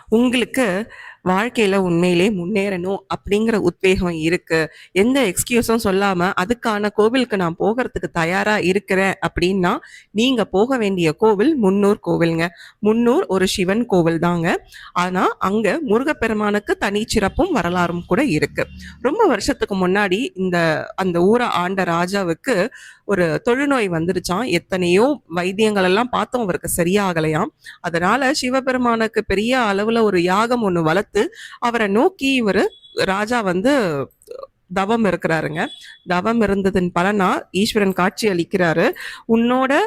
உங்களுக்கு வாழ்க்கையில உண்மையிலே முன்னேறணும் அப்படிங்கிற உத்வேகம் இருக்கு, எந்த எக்ஸ்கியூஸும் சொல்லாம அதுக்கான கோவிலுக்கு நான் போகிறதுக்கு தயாரா இருக்கிறேன் அப்படின்னா நீங்க போக வேண்டிய கோவில் முன்னூர் கோவில்ங்க. முன்னூர் ஒரு சிவன் கோவில் தாங்க. ஆனா அங்க முருகப்பெருமானுக்கு தனி சிறப்பும் வரலாறும் கூட இருக்கு. ரொம்ப வருஷத்துக்கு முன்னாடி அந்த ஊரை ஆண்ட ராஜாவுக்கு ஒரு தொழுநோய் வந்துருச்சான். எத்தனையோ வைத்தியங்கள் எல்லாம் பார்த்தோம், அவருக்கு சரியாகலையாம். அதனால சிவபெருமானுக்கு பெரிய அளவுல ஒரு யாகம் ஒண்ணு வளர்த்து அவரை நோக்கி இவரு ராஜா தவம் இருக்கிறாருங்க. தவம் இருந்ததன் பலனா ஈஸ்வரன் காட்சி அளிக்கிறாரு. உன்னோட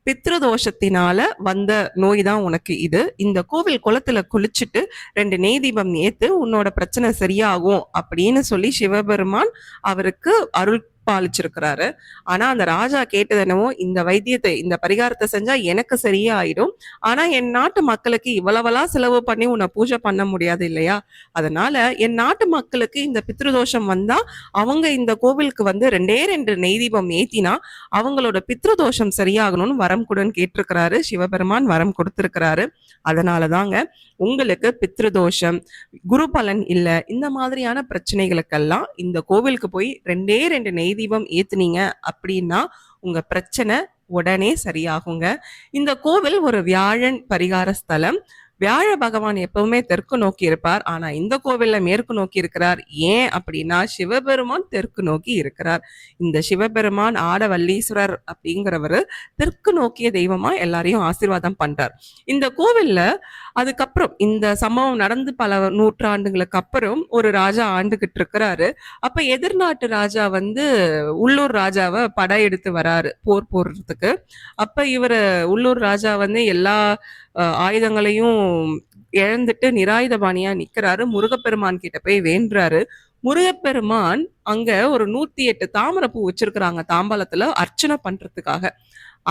பித்ருதோஷத்தினால வந்த நோய் தான் உனக்கு இது. இந்த கோவில் குளத்துல குளிச்சுட்டு 2 நெய் தீபம் ஏத்து உன்னோட பிரச்சனை சரியாகும் அப்படின்னு சொல்லி சிவபெருமான் அவருக்கு அருள் பாலிச்சிருக்கிறாரு. ஆனா அந்த ராஜா கேட்டது என்னவோ, இந்த வைத்தியத்தை இந்த பரிகாரத்தை செஞ்சா எனக்கு சரியா ஆயிடும், ஆனா என் நாட்டு மக்களுக்கு இவ்வளவெல்லாம் செலவு பண்ணி உன்னை பூஜை பண்ண முடியாது இல்லையா, அதனால என் நாட்டு மக்களுக்கு இந்த பித்ருதோஷம் வந்தா அவங்க இந்த கோவிலுக்கு 2 நெய் தீபம் ஏத்தினா அவங்களோட பித்ருதோஷம் சரியாகணும்னு வரம் கொடுன்னு கேட்டிருக்கிறாரு. சிவபெருமான் வரம் கொடுத்திருக்கிறாரு. அதனாலதாங்க உங்களுக்கு பித்ருதோஷம், குரு பலன் இல்ல, இந்த மாதிரியான பிரச்சனைகளுக்கெல்லாம் இந்த கோவிலுக்கு போய் 2 நெய் தீபம் ஏத்துனீங்க அப்படின்னா உங்க பிரச்சனை உடனே சரியாகுங்க. இந்த கோவில் ஒரு வியாழன் பரிகார ஸ்தலம். வியாழ பகவான் எப்பவுமே தெற்கு நோக்கி இருப்பார், ஆனா இந்த கோவில்ல மேற்கு நோக்கி இருக்கிறார். ஏன் அப்படின்னா சிவபெருமான் தெற்கு நோக்கி இருக்கிறார். இந்த சிவபெருமான் ஆடவல்லீஸ்வரர் அப்படிங்கிறவரு தெற்கு நோக்கிய தெய்வமா எல்லாரையும் ஆசீர்வாதம் பண்றார். இந்த கோவில்ல அதுக்கப்புறம் இந்த சம்பவம் நடந்து பல நூற்றாண்டுகளுக்கு அப்புறம் ஒரு ராஜா ஆண்டுகிட்டு இருக்கிறாரு. அப்ப எதிர்நாட்டு ராஜா உள்ளூர் ராஜாவை படையெடுத்து வராரு போர் போடுறதுக்கு. அப்ப இவரு உள்ளூர் ராஜா எல்லா ஆயுதங்களையும் இழந்துட்டு நிராயுதபாணியா நிக்கிறாரு. முருகப்பெருமான் கிட்ட போய் வேண்டுறாரு. முருகப்பெருமான் அங்க ஒரு 108 தாமரைப்பூ வச்சிருக்கிறாங்க தாம்பாளத்துல அர்ச்சனை பண்றதுக்காக.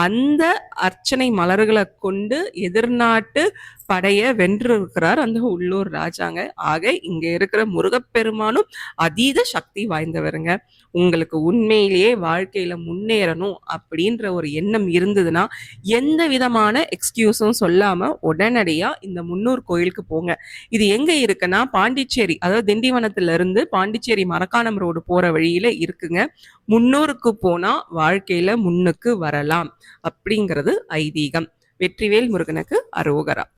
அந்த அர்ச்சனை மலர்களை கொண்டு எதிர்நாட்டு படைய வென்று இருக்கிறார் அந்த உள்ளூர் ராஜாங்க. ஆக இங்க இருக்கிற முருகப்பெருமானும் அதீத சக்தி வாய்ந்தவருங்க. உங்களுக்கு உண்மையிலேயே வாழ்க்கையில முன்னேறணும் அப்படின்ற ஒரு எண்ணம் இருந்ததுன்னா எந்த விதமான எக்ஸ்கியூஸும் சொல்லாம உடனடியா இந்த முன்னூர் கோயிலுக்கு போங்க. இது எங்க இருக்குன்னா பாண்டிச்சேரி, அதாவது திண்டிவனத்துல இருந்து பாண்டிச்சேரி மரக்காணம் ரோடு போற வழியில இருக்குங்க. முன்னூருக்கு போனா வாழ்க்கையில முன்னுக்கு வரலாம் அப்படிங்கிறது ஐதீகம். வெற்றிவேல் முருகனுக்கு அரோகரா.